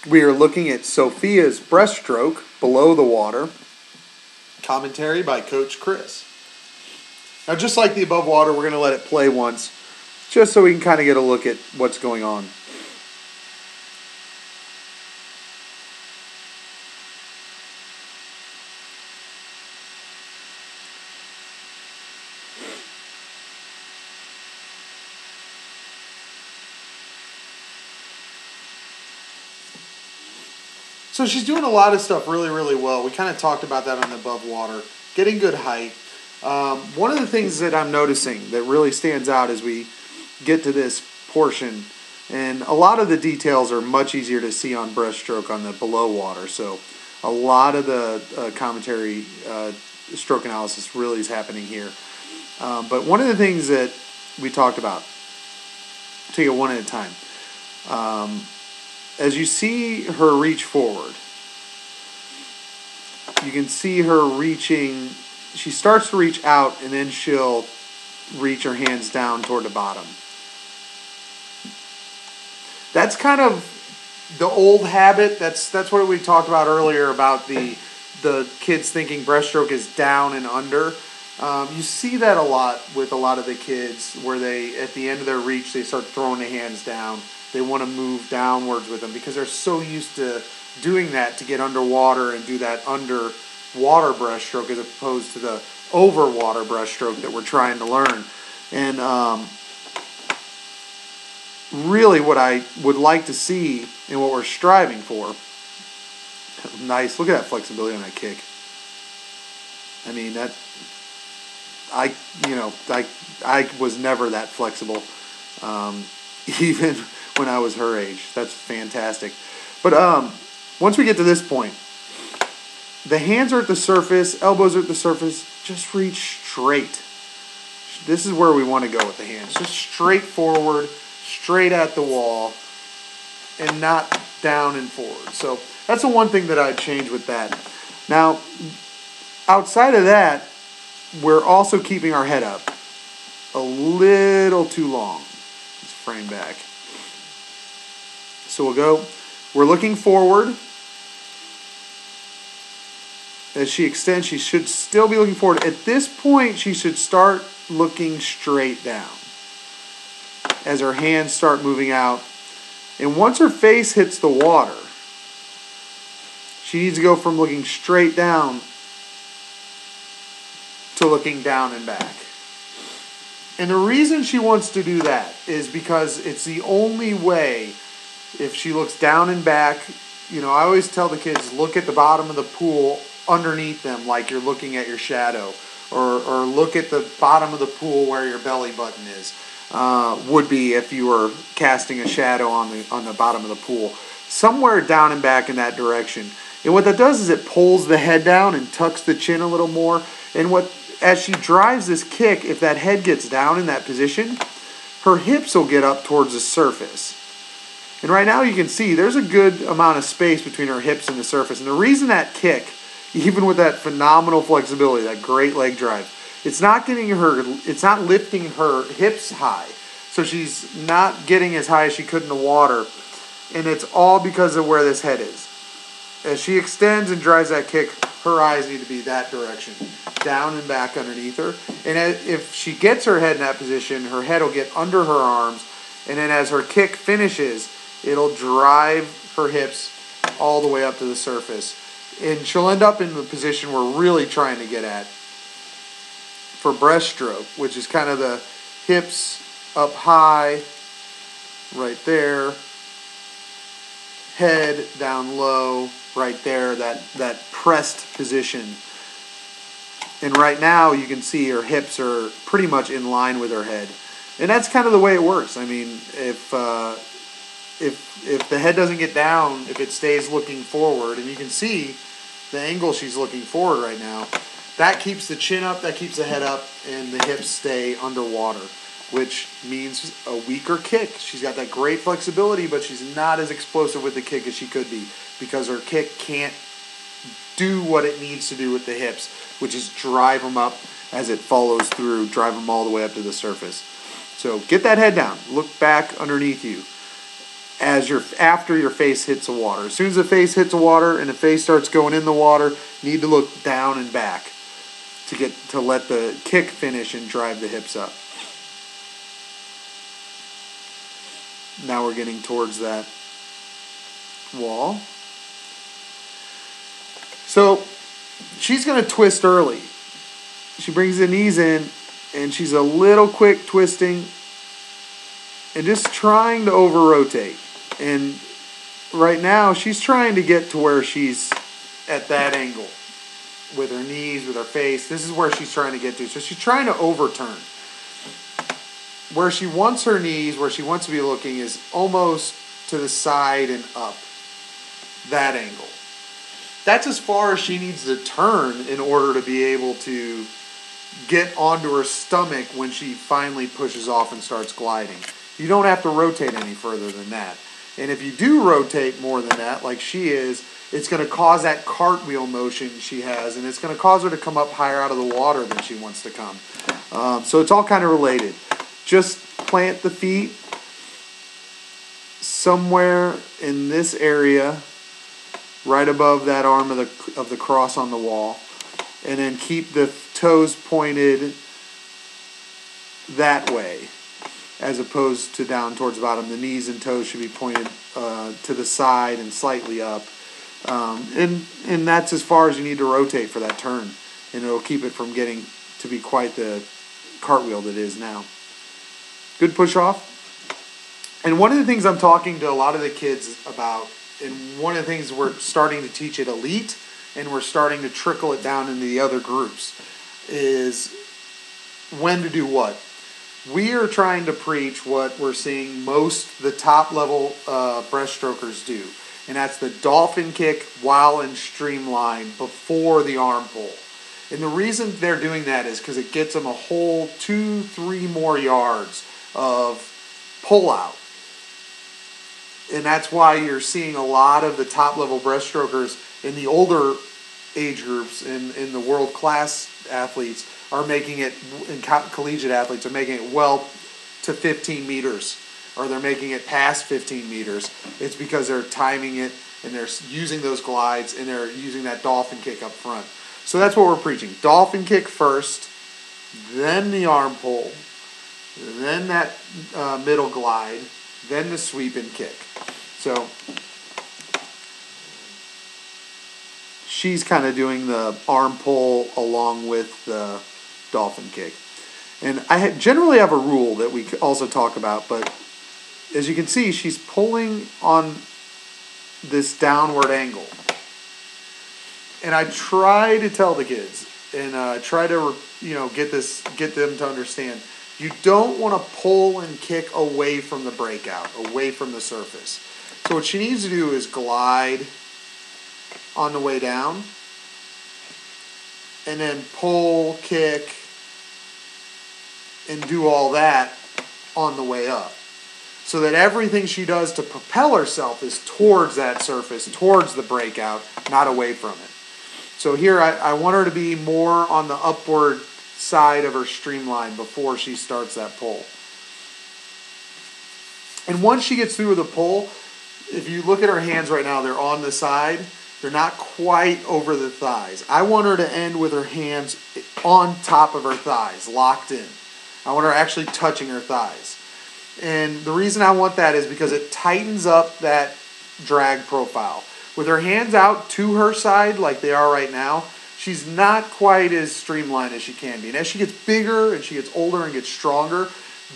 We are looking at Sophia's breaststroke below the water. Commentary by Coach Chris. Now, just like the above water, we're going to let it play once, just so we can kind of get a look at what's going on. So she's doing a lot of stuff really, really well. We kind of talked about that on the above water. Getting good height. One of the things that I'm noticing that really stands out as we get to this portion, and a lot of the details are much easier to see on breaststroke on the below water, so a lot of the commentary stroke analysis really is happening here. But one of the things that we talked about, take it one at a time, as you see her reach forward, you can see her reaching. She starts to reach out, and then she'll reach her hands down toward the bottom. That's kind of the old habit. That's what we talked about earlier about the kids thinking breaststroke is down and under. You see that a lot with a lot of the kids where they, at the end of their reach, they start throwing the hands down. They want to move downwards with them because they're so used to doing that to get underwater and do that underwater breaststroke as opposed to the overwater breaststroke that we're trying to learn. And really what I would like to see and what we're striving for, nice, look at that flexibility on that kick. I mean, I was never that flexible, even when I was her age. That's fantastic. But once we get to this point, the hands are at the surface, elbows are at the surface, just reach straight. This is where we want to go with the hands. Just straight forward, straight at the wall, and not down and forward. So that's the one thing that I'd change with that. Now, outside of that, we're also keeping our head up a little too long. Let's frame back. So we'll go, we're looking forward. As she extends, she should still be looking forward. At this point, she should start looking straight down as her hands start moving out. And once her face hits the water, she needs to go from looking straight down to looking down and back. And the reason she wants to do that is because it's the only way. If she looks down and back, I always tell the kids, look at the bottom of the pool underneath them like you're looking at your shadow, or look at the bottom of the pool where your belly button is, would be if you were casting a shadow on the bottom of the pool. Somewhere down and back in that direction. And what that does is it pulls the head down and tucks the chin a little more. And as she drives this kick, if that head gets down in that position, her hips will get up towards the surface. And right now you can see there's a good amount of space between her hips and the surface. And the reason that kick, even with that phenomenal flexibility, that great leg drive, it's not lifting her hips high. So she's not getting as high as she could in the water. And it's all because of where this head is. As she extends and drives that kick, her eyes need to be that direction, down and back underneath her. And if she gets her head in that position, her head will get under her arms. And then as her kick finishes, it'll drive her hips all the way up to the surface. And she'll end up in the position we're really trying to get at for breaststroke, which is kind of the hips up high, right there, head down low, right there, that pressed position. And right now you can see her hips are pretty much in line with her head. And that's kind of the way it works. I mean, if the head doesn't get down, if it stays looking forward, and you can see the angle she's looking forward right now, that keeps the chin up, that keeps the head up, and the hips stay underwater, which means a weaker kick. She's got that great flexibility, but she's not as explosive with the kick as she could be because her kick can't do what it needs to do with the hips, which is drive them up as it follows through, drive them all the way up to the surface. So get that head down. Look back underneath you. after your face hits the water. As soon as the face hits the water and the face starts going in the water, you need to look down and back to let the kick finish and drive the hips up. Now we're getting towards that wall. So she's going to twist early. She brings the knees in, and she's a little quick twisting and just trying to over-rotate. And right now, she's trying to get to where she's at that angle with her knees, with her face. This is where she's trying to get to. So she's trying to overturn. Where she wants her knees, where she wants to be looking, is almost to the side and up. That angle. That's as far as she needs to turn in order to be able to get onto her stomach when she finally pushes off and starts gliding. You don't have to rotate any further than that. And if you do rotate more than that, like she is, it's going to cause that cartwheel motion she has, and it's going to cause her to come up higher out of the water than she wants to come. So it's all kind of related. Just plant the feet somewhere in this area, right above that arm of the cross on the wall, and then keep the toes pointed that way, as opposed to down towards the bottom. The knees and toes should be pointed to the side and slightly up. And that's as far as you need to rotate for that turn. And it'll keep it from getting to be quite the cartwheel that it is now. Good push off. And one of the things I'm talking to a lot of the kids about, and one of the things we're starting to teach at Elite, and we're starting to trickle it down into the other groups, is when to do what. We are trying to preach what we're seeing most the top level breaststrokers do. And that's the dolphin kick while in streamline before the arm pull. And the reason they're doing that is because it gets them a whole 2-3 more yards of pull out. And that's why you're seeing a lot of the top level breaststrokers in the older age groups in the world class athletes are making it, and collegiate athletes are making it well to 15 meters, or they're making it past 15 meters. It's because they're timing it, and they're using those glides, and they're using that dolphin kick up front. So that's what we're preaching. Dolphin kick first, then the arm pull, then that middle glide, then the sweep and kick. So she's kind of doing the arm pull along with the dolphin kick. And I generally have a rule that we also talk about, but as you can see, she's pulling on this downward angle. And I try to tell the kids, and try to get them to understand, you don't want to pull and kick away from the breakout, away from the surface. So what she needs to do is glide on the way down, and then pull, kick, and do all that on the way up. So that everything she does to propel herself is towards that surface, towards the breakout, not away from it. So here I want her to be more on the upward side of her streamline before she starts that pull. And once she gets through the pull, if you look at her hands right now, they're on the side. They're not quite over the thighs. I want her to end with her hands on top of her thighs, locked in. I want her actually touching her thighs. And the reason I want that is because it tightens up that drag profile. With her hands out to her side like they are right now, she's not quite as streamlined as she can be. And as she gets bigger and she gets older and gets stronger,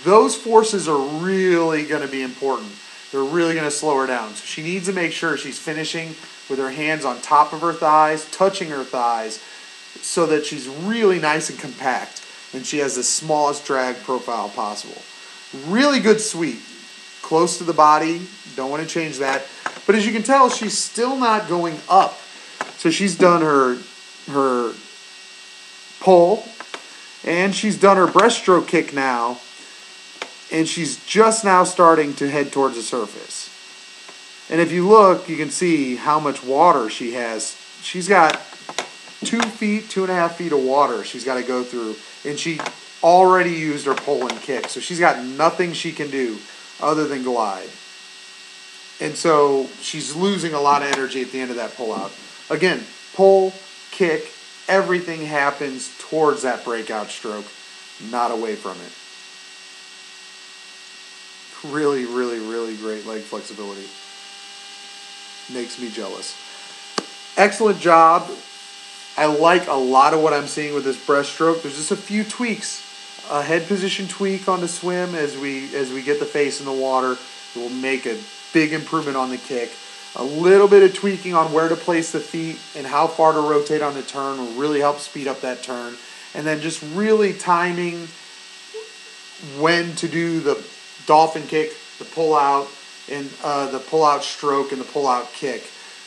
those forces are really going to be important. They're really going to slow her down. So she needs to make sure she's finishing with her hands on top of her thighs, touching her thighs, so that she's really nice and compact and she has the smallest drag profile possible. Really good sweep. Close to the body. Don't want to change that. But as you can tell, she's still not going up. So she's done her pull, and she's done her breaststroke kick now, and she's just now starting to head towards the surface. And if you look, you can see how much water she has. She's got 2.5 feet of water she's got to go through, and she already used her pull and kick. So she's got nothing she can do other than glide. And so she's losing a lot of energy at the end of that pull out. Again, pull, kick, everything happens towards that breakout stroke, not away from it. Really, really, really great leg flexibility. Makes me jealous. Excellent job. I like a lot of what I'm seeing with this breaststroke. There's just a few tweaks. A head position tweak on the swim as we get the face in the water. It will make a big improvement on the kick. A little bit of tweaking on where to place the feet and how far to rotate on the turn will really help speed up that turn. And then just really timing when to do the dolphin kick, the pull out, and the pull out stroke and the pull out kick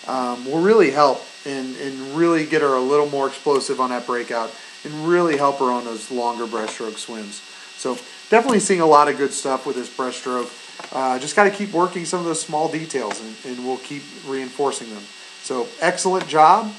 will really help and really get her a little more explosive on that breakout and really help her on those longer breaststroke swims. So definitely seeing a lot of good stuff with this breaststroke. Just got to keep working some of those small details, and we'll keep reinforcing them. So excellent job.